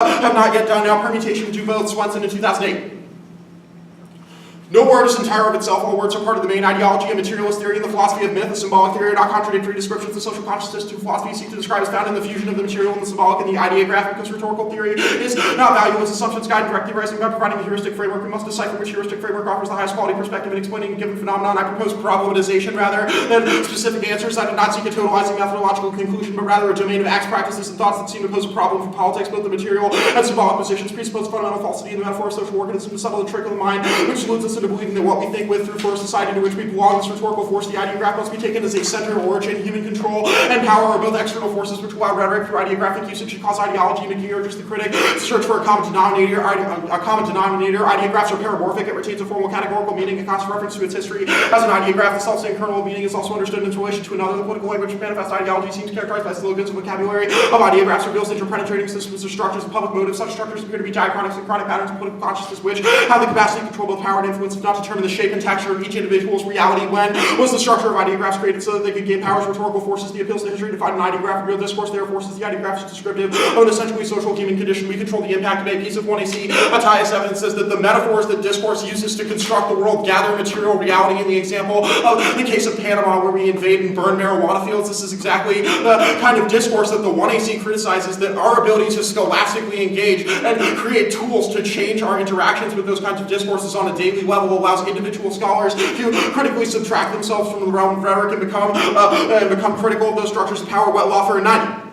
have not yet done now permutation do both Swenson in 2008. No word is entire of itself. All words are part of the main ideology of materialist theory and the philosophy of myth. The symbolic theory are not contradictory descriptions of social consciousness to philosophy seek to describe as found in the fusion of the material and the symbolic and the ideographic. Because rhetorical theory is not valueless assumptions guide directly arising by providing a heuristic framework. We must decipher which heuristic framework offers the highest quality perspective in explaining a given phenomenon. I propose problematization rather than specific answers. I did not seek a totalizing methodological conclusion, but rather a domain of acts, practices, and thoughts that seem to pose a problem for politics. Both the material and symbolic positions presuppose fundamental falsity in the metaphor of social organism, the subtle trick of the mind, which leads us into believing that what we think with through for a society to which we belong. This rhetorical force, the ideograph, must be taken as a center, origin, human control, and power are both external forces which allow rhetoric through ideographic usage to cause ideology. McGee urges the critic to search for a common denominator. Ideographs are paramorphic. It retains a formal categorical meaning, a constant reference to its history. As an ideograph, the self-same kernel of meaning is also understood in its relation to another. The political language of manifest ideology seems characterized by slogans. The vocabulary of ideographs reveals interpenetrating systems of structures of public motives. Such structures appear to be diachronic, synchronic patterns of political consciousness which have the capacity to control both power and influence, if not determine the shape and texture of each individual's reality. When was the structure of ideographs created so that they could gain powers? Rhetorical forces, the appeals to history, define an ideograph. Real discourse, there forces the ideograph is descriptive of an essentially social human condition. We control the impact of a piece of 1AC. Matthias evidence says that the metaphors that discourse uses to construct the world gather material reality. In the example of the case of Panama, where we invade and burn marijuana fields, this is exactly the kind of discourse that the 1AC criticizes, that our ability to scholastically engage and create tools to change our interactions with those kinds of discourses on a daily level allows individual scholars to critically subtract themselves from the realm of rhetoric and become critical of those structures of power. Wettlaufer in 90.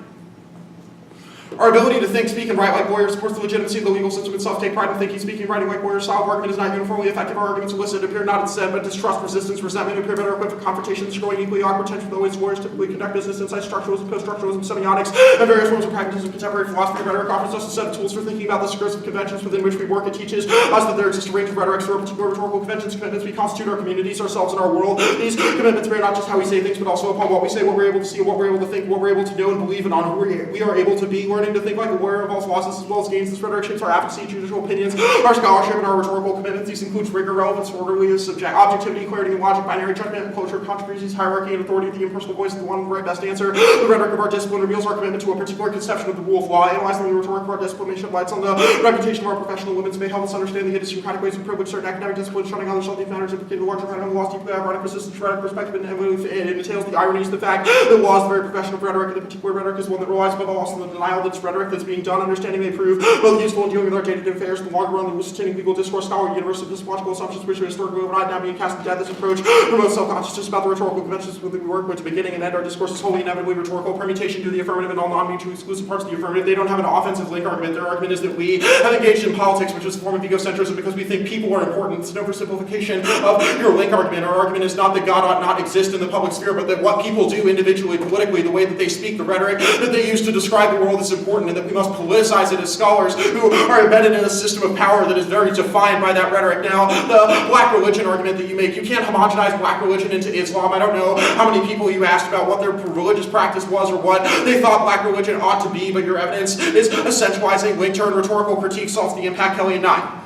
Our ability to think, speak, and write like lawyers supports the legitimacy of the legal system itself. Take pride in thinking, speaking, writing like lawyers. Style of argument is not uniformly effective. Our arguments elicit appear not instead, but distrust, resistance, resentment appear better equipped for confrontations, growing equally awkward tension with the ways lawyers typically conduct business. Inside structuralism, post-structuralism, semiotics, and various forms of pragmatism. Contemporary philosophy of rhetoric offers us a set of tools for thinking about the discursive conventions within which we work. It teaches us that there exists a range of rhetorics for particular rhetorical conventions, commitments. We constitute our communities, ourselves, and our world. These commitments bear not just how we say things, but also upon what we say, what we're able to see, what we're able to think, what we're able to know and believe, and on who we are able to be. Learning to think like a lawyer involves losses as well as gains. This rhetoric shapes our advocacy, judicial opinions, our scholarship, and our rhetorical commitments. These include rigor, relevance, orderliness, objectivity, clarity, and logic, binary judgment, culture, controversies, hierarchy, and authority. The impersonal voice is the one right best answer. The rhetoric of our discipline reveals our commitment to a particular conception of the rule of law. Analyzing the rhetoric of our discipline may shed lights on the reputation of our professional limits, may help us understand the idiosyncratic ways of privilege certain academic disciplines, shunning other subject matters, implicating the larger kind of lost deeply ironic resistance, rhetoric perspective, and it entails the ironies, the fact that law is the very profession of rhetoric, and the particular rhetoric is one that relies above all on the denial that it's rhetoric that's being done. Understanding may prove both useful in dealing with our day-to-day affairs. In the longer run, the sustaining legal discourse, scholar, universe of epistemological assumptions, which are historically overnight now being cast to death. This approach promotes self-consciousness about the rhetorical conventions with which we work, which beginning and end our discourse is wholly inevitably rhetorical. Permutation to the affirmative and all non-mutually exclusive parts of the affirmative. They don't have an offensive link argument. Their argument is that we have engaged in politics, which is a form of egocentrism, because we think people are important. It's no oversimplification of your link argument. Our argument is not that God ought not exist in the public sphere, but that what people do individually, politically, the way that they speak, the rhetoric that they use to describe the world is important, and that we must politicize it as scholars who are embedded in a system of power that is very defined by that rhetoric. Now, the black religion argument that you make, you can't homogenize black religion into Islam. I don't know how many people you asked about what their religious practice was or what they thought black religion ought to be, but your evidence is essentializing, link turn, rhetorical critique solves the impact. Kelly and 9.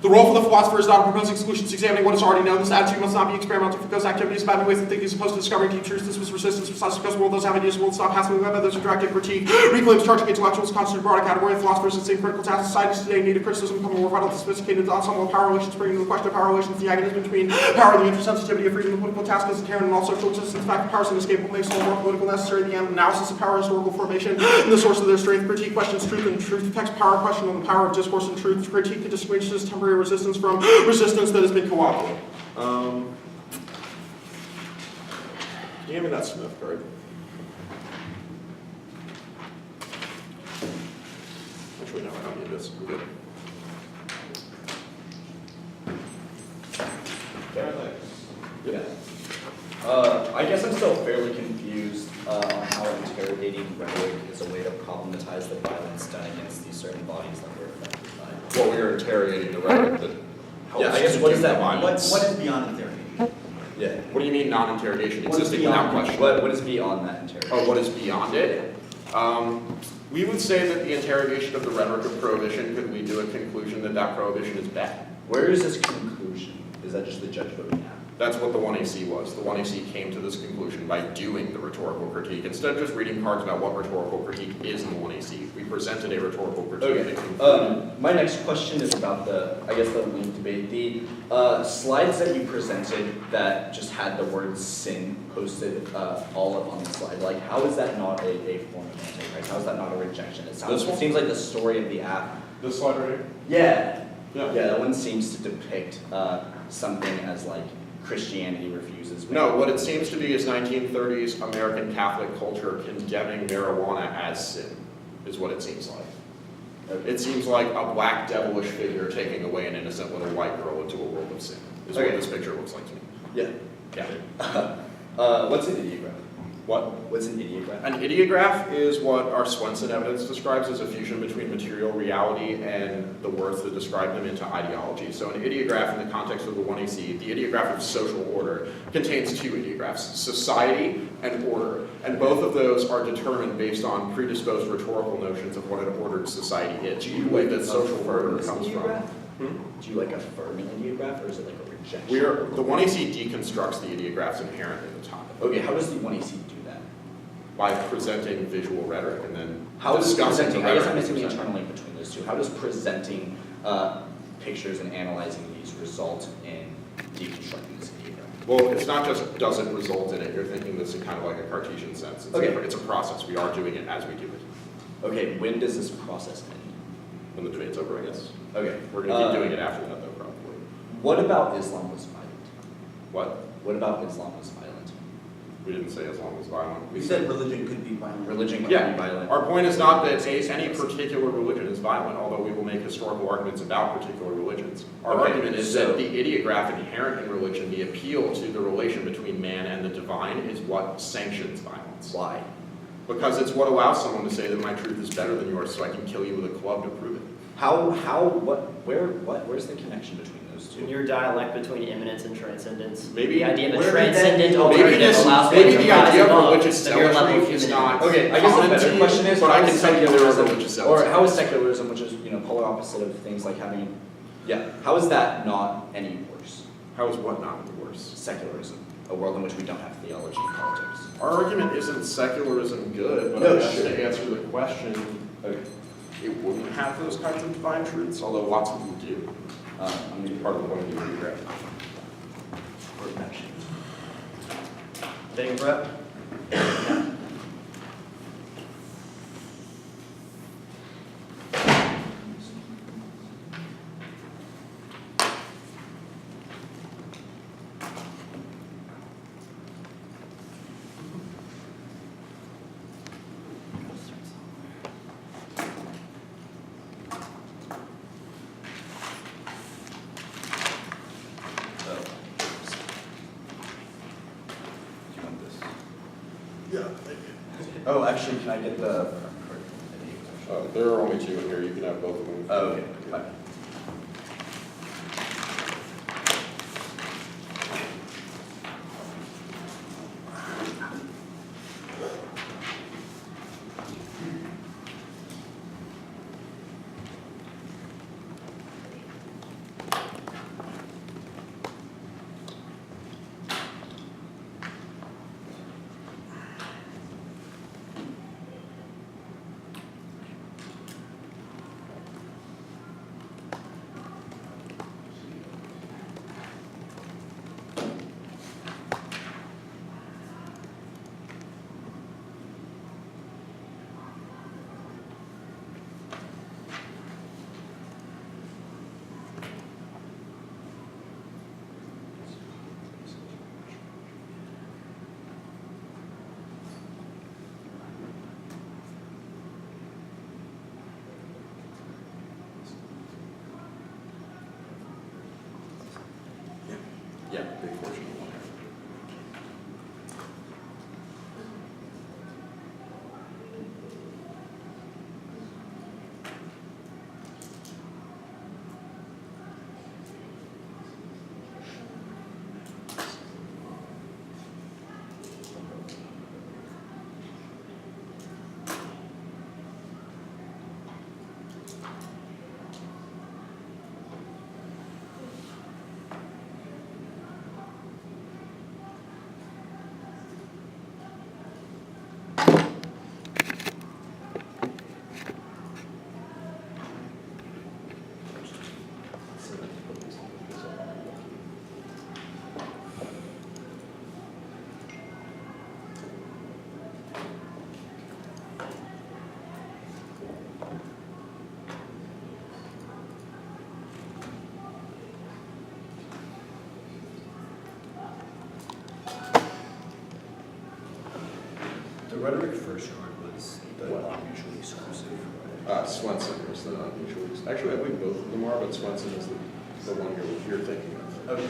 The role for the philosopher is not proposing solutions, examining what is already known. This attitude must not be experimental for those activities about new ways of thinking as opposed to discovering deep truths. This was resistance precisely because the world does have ideas, the world stop passing away by those who directed critique. Reclaims charging intellectuals constitute a broader category of philosophers and same critical tasks. Societies today need a criticism becoming more vital to sophisticated ensemble of power relations, bringing to the question of power relations, the agonism between power and the intersensitivity of freedom. The political task is inherent in all social existence. The fact that power is inescapable makes all more political necessary. The analysis of power, historical formation, and the source of their strength. Critique questions truth and truth. Text power question on the power of discourse and truth. Critique distinguishes temporary resistance from resistance that has been co-opted. Give me that Smith card. Actually, no, I don't need this. We're good. Yeah. I guess I'm still fairly confused on how interrogating rhetoric is a way to problematize the violence done against these certain bodies that we're affected by. Well, we are interrogating the rhetoric that helps. Yeah, I guess what is that? What is beyond interrogation? Yeah. What do you mean non-interrogation? Existing without question. What is beyond that interrogation? Oh, what is beyond it? We would say that the interrogation of the rhetoric of prohibition could lead to a conclusion that that prohibition is bad. Where is this conclusion? Is that just the judge voting out? That's what the 1AC was. The 1AC came to this conclusion by doing the rhetorical critique. Instead of just reading cards about what rhetorical critique is in the 1AC, we presented a rhetorical critique. Okay. that concluded. My next question is about the link debate. The slides that you presented that just had the word sin posted all up on the slide, like how is that not a form of antichrist? How is that not a rejection? It seems like the story of the app. This slide right here? Yeah. Yeah. Yeah, that one seems to depict something as like Christianity refuses. No, what it seems to be is 1930s American Catholic culture condemning marijuana as sin, is what it seems like. Okay. It seems like a black devilish figure taking away an innocent little white girl into a world of sin, is what Okay. this picture looks like to me. Yeah. Yeah. What's an ideograph? What? What's an ideograph? An ideograph is what our Swenson evidence describes as a fusion between material reality and the words that describe them into ideology. So an ideograph in the context of the 1AC, the ideograph of social order, contains two ideographs, society and order. And both of those are determined based on predisposed rhetorical notions of what an ordered society is. You believe that social order comes from. Do you like affirm an ideograph, or is it like a rejection? The 1AC deconstructs the ideographs inherent in the topic Okay, how does the 1AC do that? by presenting visual rhetoric and then How does discussing presenting, the I guess rhetoric I'm missing the presented. internal link between those two. How does presenting pictures and analyzing these result in deconstructing this ideograph? Well, it's not just doesn't result in it. You're thinking this in kind of like a Cartesian sense. It's a process. We are doing it as we do it. Okay, when does this process end? When the debate's over, I guess. Okay. We're going to keep doing it after that, though, probably. What about Islam was violent? What? What about Islam was violent? We didn't say Islam was violent. We said religion could be violent. Religion can Yeah. be violent. Our point is not that any particular religion is violent, although we will make historical arguments about particular religions. Our Okay, argument is so- that the ideograph inherent in religion, the appeal to the relation between man and the divine, is what sanctions violence. Why? Because it's what allows someone to say that my truth is better than yours, so I can kill you with a club to prove it. Where's the connection between those In two? your dialect between immanence and transcendence, Maybe- the idea of a where did that- transcendent maybe alternative allows one maybe to the rise idea of above religious the mere level of zealotry is human. not Okay, I guess the common to better you, question is, but how I is can tell you there are secularism, religious or zealots. how is secularism, which is, polar opposite of things like having, how is that not any worse? How is what not the worst? Secularism, a world in which we don't have theology and politics. Our argument isn't secularism good, but No, I guess sure. to answer the question, Okay. it wouldn't have those kinds of divine truths, although lots of them do. I'm gonna Part of the point of the ideograph. Taking a breath. Do you want this? Yeah. Oh, actually, can I get the? There are only two in here, you can have both of them. Oh, okay. Fine. Yeah, big portion of one. rhetoric first chord was the non-mutually exclusive. Swenson is the non-mutually. Actually, I believe both of them are, but Swenson is the one you're thinking of. Okay.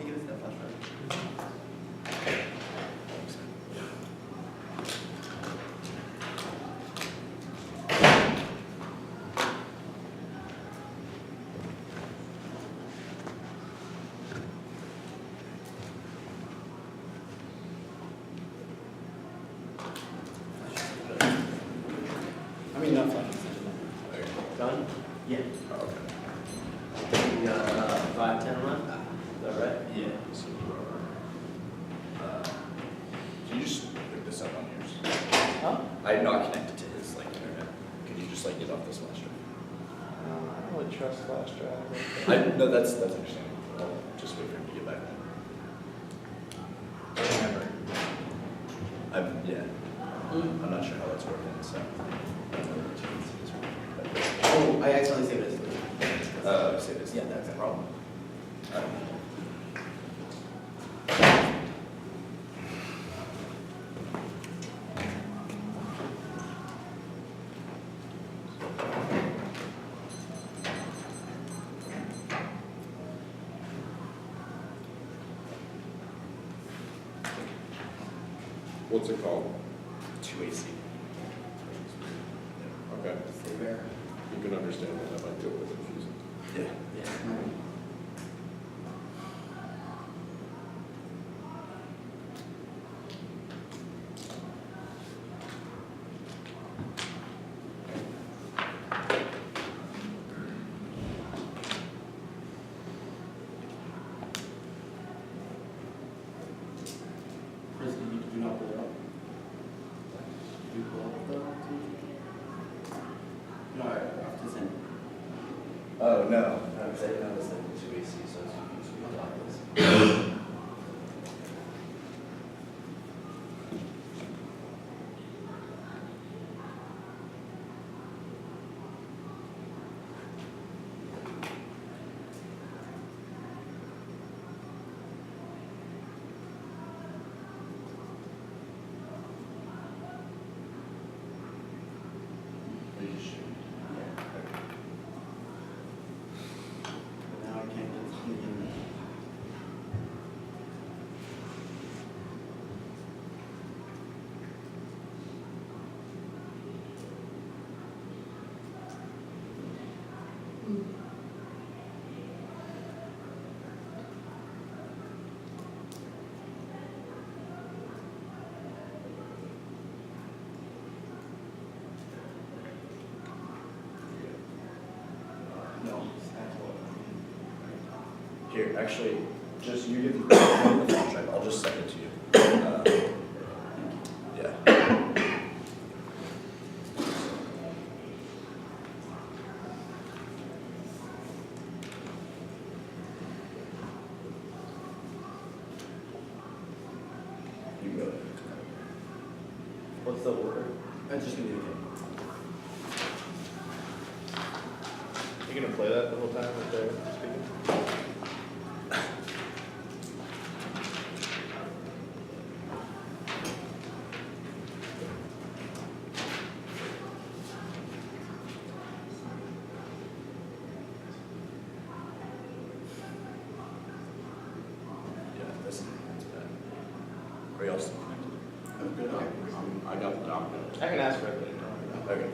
Give us that flashlight. I mean, not flash. Done? Yeah. Oh, okay. We got 5, 10 left? Is that right? Yeah. So you are. Can you just pick this up on yours? Huh? I'm not connected to his like internet. Could you just like get off this flash drive? I don't really trust flash drive. No, that's understandable. I'll just wait for him to get back. Remember. Yeah. I'm not sure how that's working, so. I don't know what you can see this one. Oh, I accidentally saved it. Say this. Yeah, that's a problem. What's it called? 2AC. Okay. Stay there. You can understand that that might be a little confusing. Yeah. Yeah. Chris, did you not pull it up? Did you pull up the? No, off this end. Oh, no. I'm saying that was like 2AC, so it's confusing with documents. But now I can't get something in there. No, it's actual. Here, actually, just you give the flash drive. I'll just send it to you. Yeah. You can go. What's the order? That's just gonna be okay. You gonna play that the whole time that they're speaking? Yeah, that's bad. Are y'all still connected? Okay. I got the document. I can ask for it. Okay.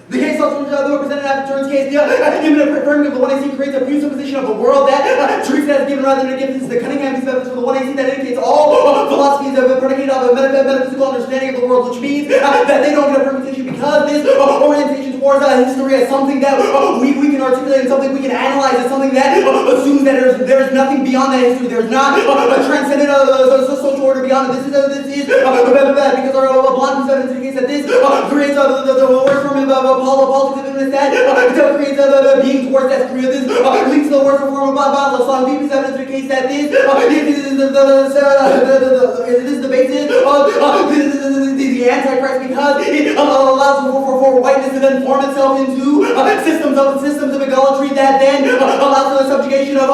The case also represented after Jordan's case, the imminent affirming of the 1AC creates a presupposition of a world that treats it as given rather than a gift. This is the Cunningham piece of evidence for the 1AC that indicates all philosophies of predicated of a metaphysical understanding of the world, which means that they don't get a permutation because this orientation towards history as something that we can articulate and something we can analyze as something that assumes that there's nothing beyond that history. There's not a transcendent social order beyond it. This is because our blonde piece of evidence indicates that this creates the worst form of politics of evidence that creates a being towards that career. This leads to the worst form of Islam. Deep evidence indicates that this is the basis of the Antichrist because it allows for whiteness to then form itself into systems of idolatry that then allows for the subjugation of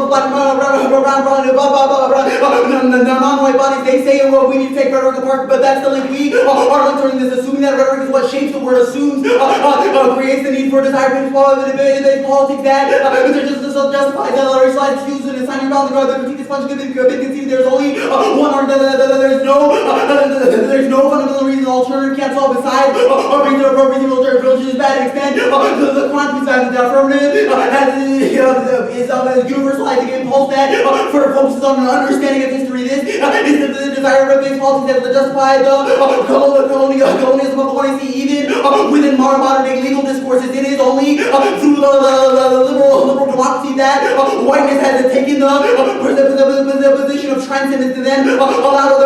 black, brown, non-white bodies. They say, well, we need to take rhetoric apart, but that's the link we are lecturing this, assuming that rhetoric is what shapes the word, assumes creates the need for desired politics that just justifies racialized excuse and assign your bound the critique is punch been conceded. There's only one argument. There's no fundamental reason the alternative can't solve besides reasonable religion is bad and extent the quantity side of the affirmative is a universalizing impulse that focuses on an understanding of history. This is the desire of base politics that justify the colonialism of the 1AC even within modern day legal discourses. It is only through the liberal democracy that whiteness has taken the position of transcendence to then allow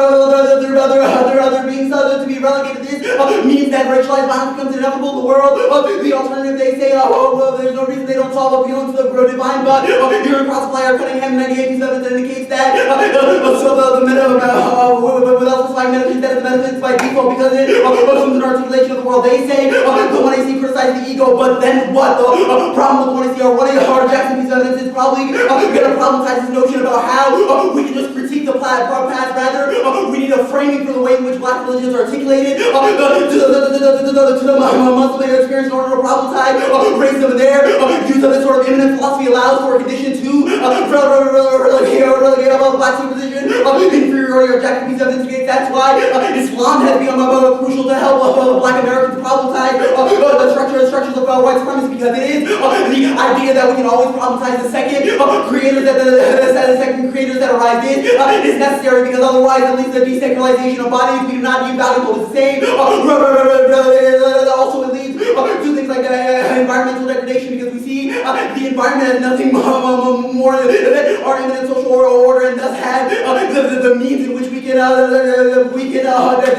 other beings to be relegated. This means that racialized violence becomes inevitable in the world. The alternative, they say, there's no reason they don't solve appealing to the divine, but here in Crossfire, Cunningham 98 evidence indicates that without specifying metaphysics, that is metaphysics by default because it assumes an articulation of the world. They say the 1AC criticizes the ego, but then what? The problem with 1AC or Jackson piece of evidence is probably going to problematize this notion about how we can just critique the past. Rather, we need a framing for the way in which black religion is articulated to the Muslim experience in order to problematize racism. Their use of this sort of imminent philosophy allows for a condition to relegate above black superposition inferiority or Jackson piece of evidence. That's why Islam has become crucial to help black Americans problematize the structures of white supremacy, because it is the idea that we can always problematize the second creators that arise. This is necessary because otherwise it leads to desacralization of bodies we do not deem valuable to save. Also it leads to things like environmental degradation, because we see the environment as nothing more than our imminent social order, and thus have the means in which we can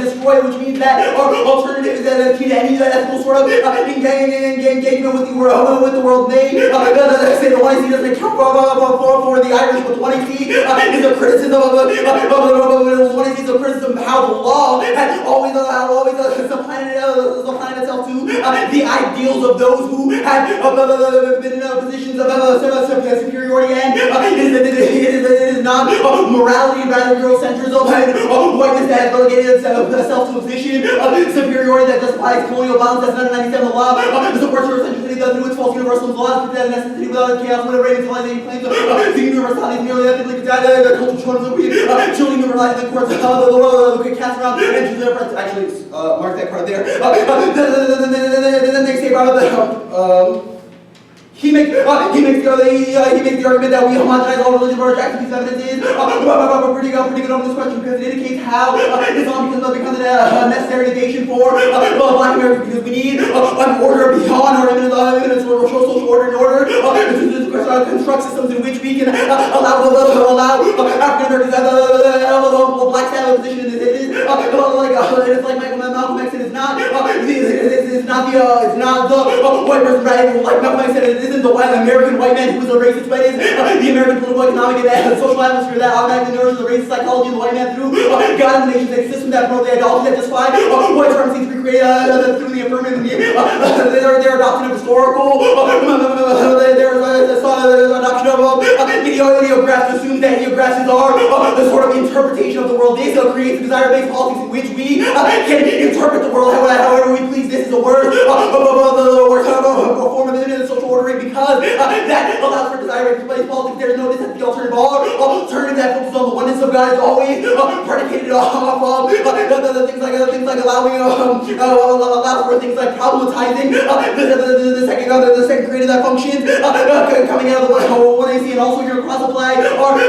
destroy, which means that our alternative is that key to any ethical sort of engagement with the world. They say the 1AC doesn't account for the Irish, but 1AC is a criticism of 1AC is a criticism of how the law has always supplanted itself to the ideals of those who have been in positions of superiority, and it is not morality, rather Eurocentrism and whiteness that has relegated itself to a position of superiority that justifies colonial violence. That's 197 the law. Supports Eurocentricity through its false universalism laws, that necessity without chaos, whatever intellectualization claims the universality is merely ethically considered, the cultural choice of chilling universality, the courts of the cast around and to the actually mark that part there. Then they say he makes the argument that we homogenize all religion for Jackson piece of evidence is pretty good on this question, because it indicates how Islam becomes a necessary negation for black Americans, because we need an order beyond our imminent social order in order to construct systems in which we can allow African Americans to have black style of position. It's like Malcolm X, and it's not not the white person, right? Like Malcolm said, it isn't the American white man who is a racist, but it is the American political, economic, and social atmosphere that automatically nourishes the racist psychology of the white man through God and the nation's system that promotes the ideology that justify white supremacy to be created through the affirmative and their adoption of historical, their adoption of ideographs assume that ideographs are the sort of interpretation of the world. This creates a desire-based politics in which we can interpret the world however we please. This is a word form of the social ordering because that allows for desire-based politics. There's no dissent. The alternative that focuses on the oneness of God is always predicated off of the things like allowing allows for things like problematizing the second created that functions coming out of the one AC and also your cross apply or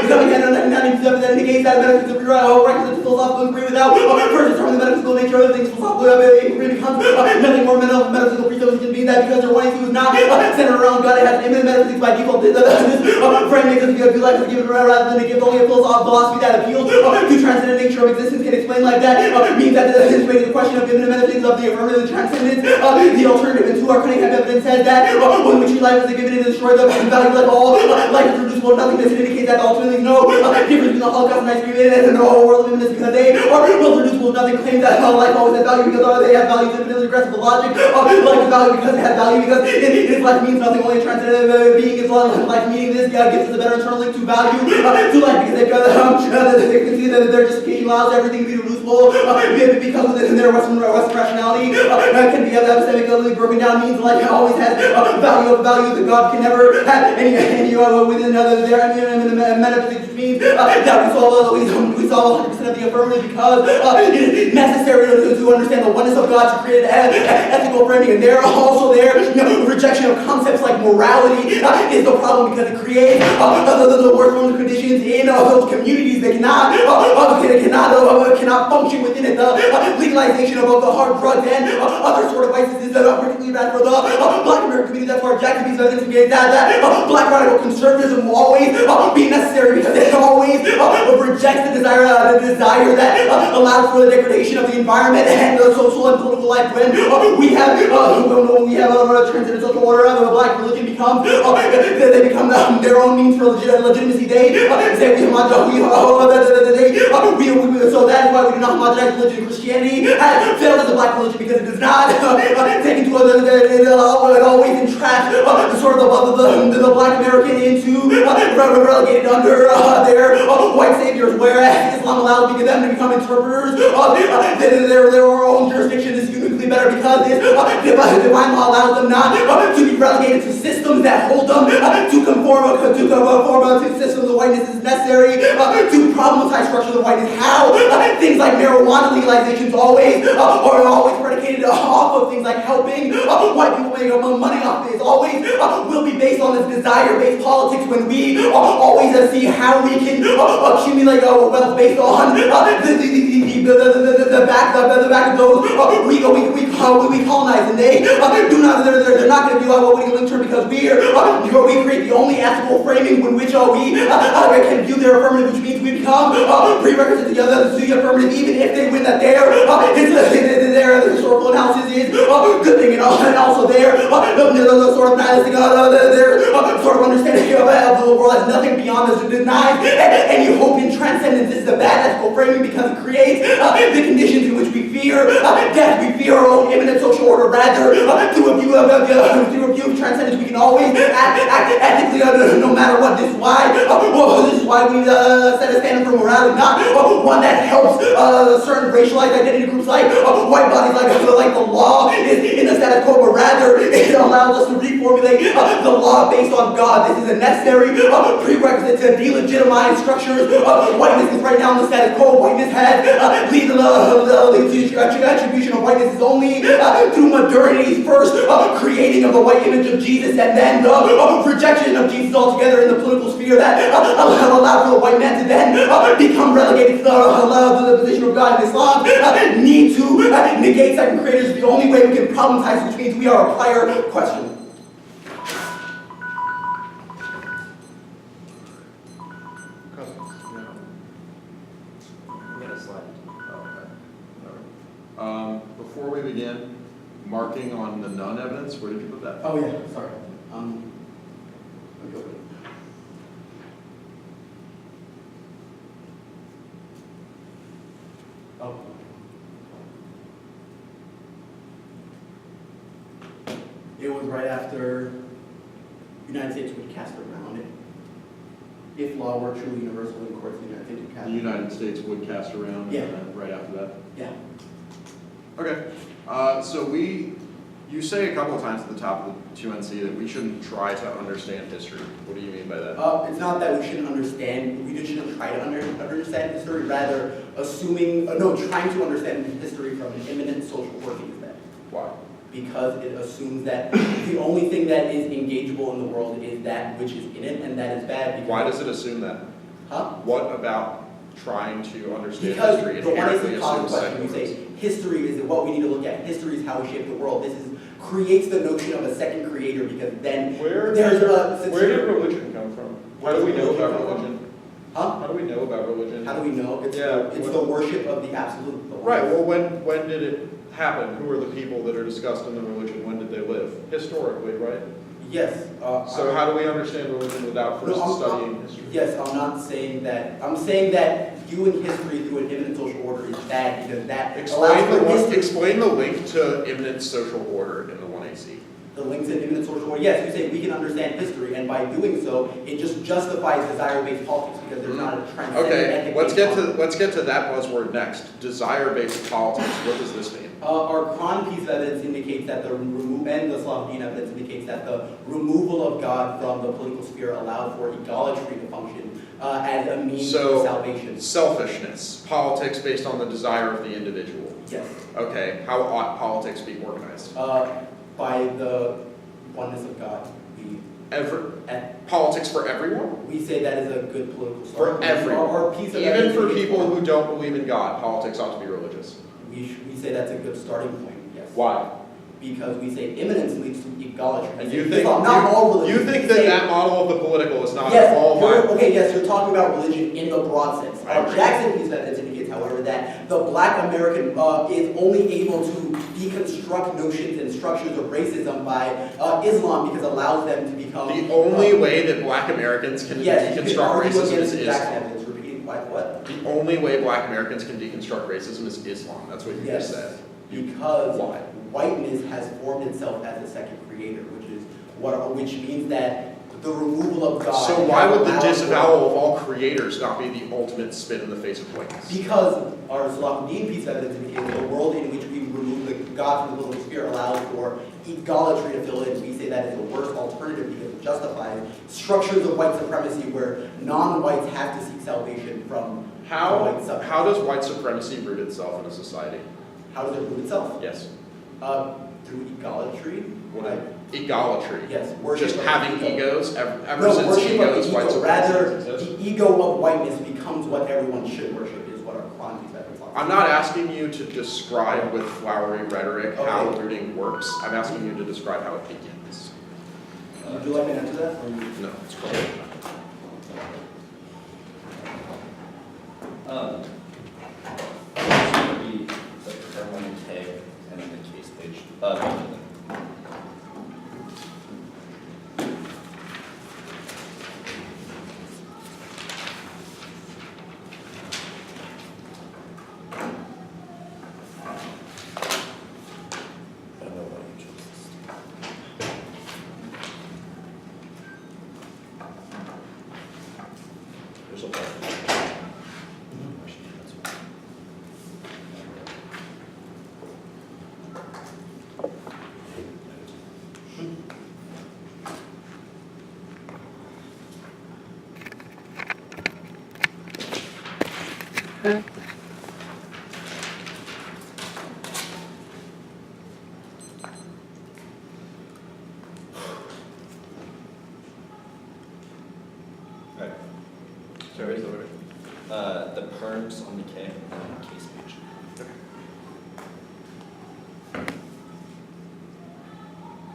coming out of 1997 that indicates that metaphysics of records of philosophical inquiry without first determining the metaphysical nature of other things. Philosophical inquiry becomes nothing more metaphysical presupposition can be that because their one AC was not centered around God, it has an image metaphysics by default. This frame makes us feel like it's given rather than a gift. Only a philosophy that appeals to transcendent nature of existence can explain like that. Means that this raises the question of immanent metaphysics of the affirmative and transcendence. The alternative and two are Cunningham evidence said that when we treat life as a given and destroy the value like all life is reducible to nothingness, it indicates that ultimately no difference between the Holocaust and ice cream and the whole world of immanence because they are both reducible to nothing. Claim that life always has value because they have value infinitely aggressive logic. Life is value because it has value because its life means nothing. Only a transcendent being is life meaning this gives us a better internal link to value to life because they can see that their justification allows everything to be reducible because within their Western rationality can be epistemically broken down means life always has value that God can never have any within their metaphysics, which means that we solve 100% of the affirmative because it is necessary to understand the oneness of God to create an ethical framing, and there also their rejection of concepts like morality is the problem because it creates the worst forms of conditions in those communities that cannot function within it. The legalization of the hard drugs and other sort of vices is particularly bad for the Black American community. That's why Jack Lee's evidence gave that Black radical conservatism will always be necessary because it always rejects the desire that allows for the degradation of the environment and the social and political life. When we have a transcendent social order, the Black religion becomes they become their own means for legitimacy. They say so that is why we do not homogenize religion. Christianity has failed as a Black religion because it does not take into it always entraps the sort of the Black American into relegated under their white saviors, whereas Islam allows them to become interpreters of their own jurisdiction is uniquely better because divine law allows them not to be relegated to systems that hold them to conform to systems of whiteness is necessary to problematize structures of whiteness. How things like marijuana legalizations are always predicated off of things like helping white people make money off this. Always will be based on this desire-based politics when we always see how we can accumulate wealth based on the back of those we colonize, and they're not going to be what we link to because we create the only ethical framing in which we can view their affirmative, which means we become prerequisite to the affirmative, even if they win that their historical analysis is a good thing, and also their sort of nihilistic, their sort of understanding of the world as nothing beyond us, to deny any hope in transcendence. This is a bad ethical framing because it creates the conditions in which we fear death, we fear our own imminent social order. Rather, through a view of transcendence, we can always act ethically no matter what. This is why we set a standard for morality, not one that helps certain racialized identity groups like white bodies, like the law is in the status quo, but rather it allows us to reformulate the law based on God. This is a necessary prerequisite to delegitimize structures of whiteness, because right now in the status quo, whiteness has the attribution of whiteness is only through modernity's first creating of the white image of Jesus, and then the rejection of Jesus altogether in the political sphere that allowed for the white man to then become relegated to the position of God. And Islam need to negate second creators. The only way we can problematize, which means we are a prior question. I'm gonna slide. Before we begin, marking on the none evidence, where did you put that? Oh, yeah, sorry. Let me open it. Oh. It was right after United States would cast around it. If law were truly universal in courts, the United States would cast. The United States would cast around, Yeah. and then right after that? Yeah. Okay, so you say a couple of times at the top of the 2NC that we shouldn't try to understand history. What do you mean by that? It's not that we shouldn't understand, we just shouldn't try to understand history, rather trying to understand history from an imminent social working instead. Why? Because it assumes that the only thing that is engageable in the world is that which is in it, and that is bad. Because, Why does it assume that? Huh? What about trying to understand Because history the one inherently is the college assumes question, we secularism? say history is what we need to look at. History is how we shape the world. This creates the notion of a second creator, because then Where there's did a religion come from? How do we know about religion? Huh? How do we know about religion? How do we know? It's Yeah, the worship of the absolute. The one. Right, well, when did it happen? Who are the people that are discussed in the religion? When did they live? Historically, right? Yes. So how do we understand religion without first studying history? Yes, I'm not saying that. I'm saying that viewing history through an imminent social order is bad, because that Explain the link to imminent social order in the 1AC. The links in imminent social order. Yes, you say we can understand history, and by doing so, it just justifies desire-based politics, because there's not a transcendent Okay, ethic. let's get to that buzzword next. Desire-based politics. What does this mean? Our Kron piece of evidence indicates that and the Slavine evidence indicates that the removal of God from the political sphere allowed for idolatry to function as a means of salvation. Selfishness, politics based on the desire of the individual. Yes. Okay, how ought politics be organized? By the oneness of God. Politics for everyone? We say that is a good political For start. everyone. Our piece of Even evidence for indicates people who don't believe in God, politics ought to be religious. we say that's a good starting point, yes. Why? Because we say imminence leads to idolatry. And We you say, think not all religions. you think We that say- that model of the political is not Yes, at all viable? okay, yes, you're talking about religion in the broad sense. I Our agree. Jackson piece of evidence indicates, however, that the Black American is only able to deconstruct notions and structures of racism by Islam, because it allows them to become The only way that Black Americans can yes, you can deconstruct argue racism against is the Jackson Islam. evidence. Repeating like what? The only way Black Americans can deconstruct racism is Islam. That's what you Yes. just said. Because Why? whiteness has formed itself as a second creator, which means that the removal of God. So why would the has allowed disavowal of all creators not be the ultimate spin in the face of whiteness? Because our Salahuddin piece of evidence indicates the world in which we remove the God from the political sphere allows for idolatry to fill in. We say that is the worst alternative because it justifies structures of white supremacy where non-whites have to seek salvation from white supremacy. How does white supremacy root itself in a society? How does it root itself? Yes. Through idolatry. What? Egolatry. Yes. Worship Just of having ego. egos ever No, since worship egos, of white ego. supremacy Rather, exists. the ego of whiteness becomes what everyone should worship, is what our Quran piece of evidence says. I'm not asking you to describe with flowery rhetoric how Okay. rooting works. I'm asking you to describe how it begins. Would you like me to answer that? Or No, it's cool. This would be the term on the tag and then the case page. Both of them. I don't know why you chose this. There's a lot. Right. So is the order. The perms on the K and then the case page.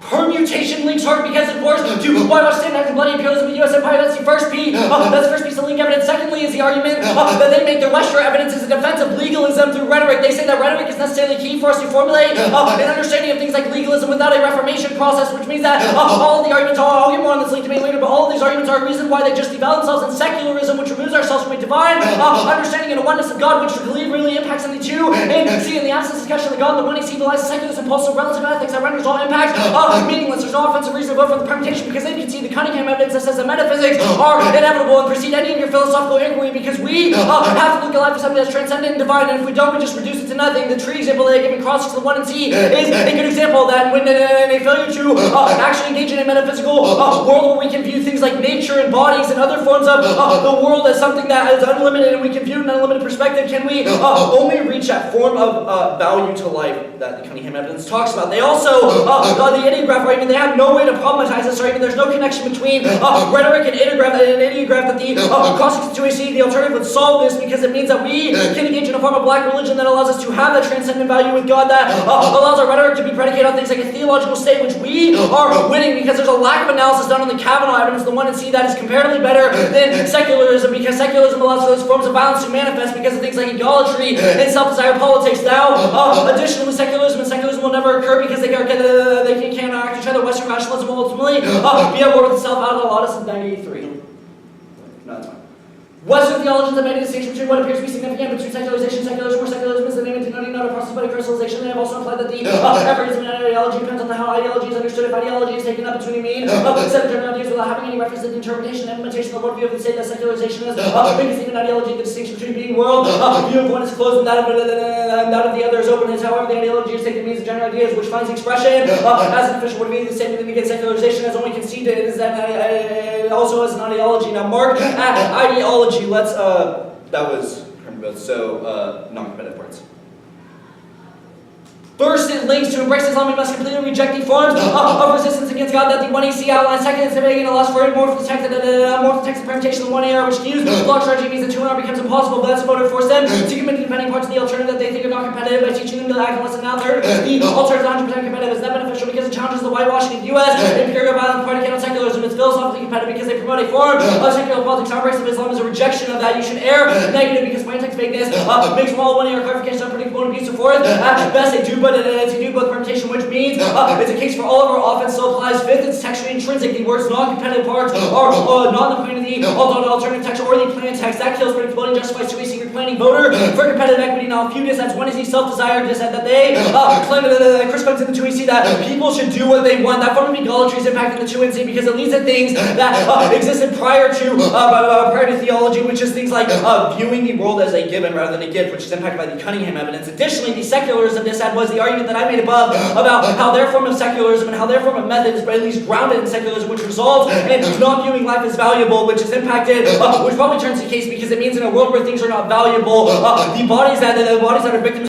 Permeate mutation links hard because it forced to whitewash state acting bloody imperialism of the U.S. empire. That's the first piece. That's the first piece of link evidence. Secondly is the argument that they make their Western evidence is a defense of legalism through rhetoric. They say that rhetoric is necessarily key for us to formulate an understanding of things like legalism without a reformation process, which means that all of the arguments, I'll get more on this link to me later, but all of these arguments are a reason why they just devalue themselves in secularism, which removes ourselves from a divine understanding and a oneness of God, which we believe really impacts on the two. And see, in the absence of discussion of the God, the one he civilizes secularism, impulsive relative ethics that renders all impacts meaningless. There's no offensive reason to vote for the permutation because they can see the Cunningham evidence that says that metaphysics are inevitable and precede any of your philosophical inquiry because we have to look at life as something that's transcendent and divine, and if we don't, we just reduce it to nothing. The tree example that I give in Cross to the 1 and C is a good example of that. When a failure to actually engage in a metaphysical world where we can view things like nature and bodies and other forms of the world as something that is unlimited and we can view in an unlimited perspective, can we only reach that form of value to life that the Cunningham evidence talks about. They also, the ideograph argument, they have no way to problematize this argument. There's no connection between rhetoric and ideograph that the cross-constituency, the alternative would solve this because it means that we can engage in a form of black religion that allows us to have that transcendent value with God that allows our rhetoric to be predicated on things like a theological state, which we are winning because there's a lack of analysis done on the Kavanaugh evidence, the 1 and C, that is comparatively better than secularism because secularism allows for those forms of violence to manifest because of things like idolatry and self-desire politics. Now, additionally, secularism will never occur because they can't act each other. Western rationalism will ultimately be at war with itself out of the Laudus of 1983. No, that's fine. Western theologians have made a distinction between what appears to be significant between secularization and secularism, where secularism is the name of denoting not a process but a crystallization. They have also implied that the aphorism in ideology depends on how ideology is understood. If ideology is taken up between a mean set of general ideas without having any reference to the interpretation and implementation of the worldview of the state that secularization is, because even ideology, the distinction between being world view of one is closed and that of the other is open. However, the ideology is taken means the general ideas which finds expression as an official worldview. The statement that against secularization has only conceded is that also as an ideology. Now, mark ideology. Let's that was non-competitive parts. First, it links to embrace Islam, we must completely reject the forms of resistance against God that the 1AC outlines. Second, it's making a loss for it, more for the text and permutation of the 1AR, which can use block strategy means that 2NR becomes impossible, but that's a motive to force them to commit depending parts of the alternative that they think are not competitive by teaching them to act less than now. Third, the alternative 100% competitive is not beneficial because it challenges the whitewashing of the U.S. imperial violence predicated on secularism. It's philosophically competitive because they promote a form of secular politics. Our embrace of Islam is a rejection of that. You should err negative because plain text vagueness makes from all 1AR clarification unpredictable and abuse and forth. At best, they do, but it's a new book permutation, which means it's a case for all of our offense still applies. Fifth, it's textually intrinsic. The words non-competitive parts are not the point of the alternative text or the plan text. That kills predictability and justifies 2AC reclaiming voter for competitive equity. Now, few dissents. 1AC self-desire dissent that they claim that Chris claims in the 2AC that people should do what they want. That form of idolatry is impacting the 2AC because it leads to things that existed prior to theology, which is things like viewing the world as a given rather than a gift, which is impacted by the Cunningham evidence. Additionally, the secularism dissent was the argument that I made above about how their form of secularism and how their form of method is at least grounded in secularism, which results in not viewing life as valuable, which is impacted, which probably turns the case because it means in a world where things are not valuable, the bodies that are victims